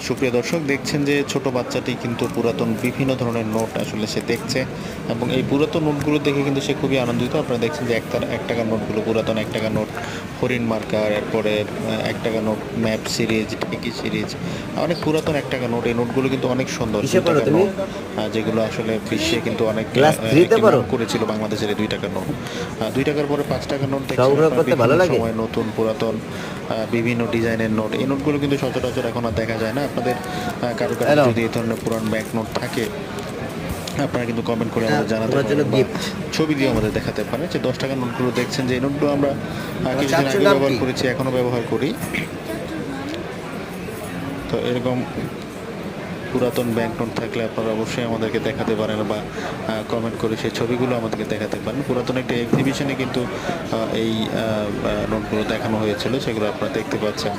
সুপ্রিয় দর্শক, দেখছেন যে ছোট বাচ্চাটি কিন্তু পুরাতন বিভিন্ন ধরনের নোট আসলে সে দেখছে এবং এই পুরাতন নোটগুলো দেখে কিন্তু সে খুবই আনন্দিত। আপনারা দেখছেন যে এক টাকার নোটগুলো, পুরাতন 1 টাকার নোট, হরিণ মার্কার, এরপরে 1 টাকার নোট, ম্যাপ সিরিজ, ঢেকি সিরিজ, অনেক পুরাতন 1 টাকার নোট। এই নোটগুলো কিন্তু অনেক সুন্দর। 2 টাকার নোট, যেগুলো আসলে বিশ্বে কিন্তু অনেক একটি নাম করেছিল বাংলাদেশের এই 2 টাকার নোট। 2 টাকার পরে 5 টাকার নোট দেখছেন আপনারা, বিভিন্ন সময় নতুন পুরাতন বিভিন্ন ডিজাইনের নোট। এই নোটগুলো কিন্তু সচরাচর এখন আর দেখা যায় না। আপনাদের কারো কাছে যদি এই ধরনের পুরান ব্যাংক নোট থাকে, আপনারা কিন্তু কমেন্ট করে আমাদের জানাতে পারেন বা ছবি দিয়ে আমাদের দেখাতে পারেন যে 10 টাকার নোটগুলো দেখছেন, যে এই নোটগুলো আমরা কিছুদিন আগে ব্যবহার করেছি, এখনও ব্যবহার করি। তো এরকম পুরাতন ব্যাংক নোট থাকলে আপনারা অবশ্যই আমাদেরকে দেখাতে পারেন বা কমেন্ট করে সেই ছবিগুলো আমাদেরকে দেখাতে পারেন। পুরাতন একটি এক্সিবিশনে কিন্তু এই নোটগুলো দেখানো হয়েছিল, সেগুলো আপনারা দেখতে পাচ্ছেন।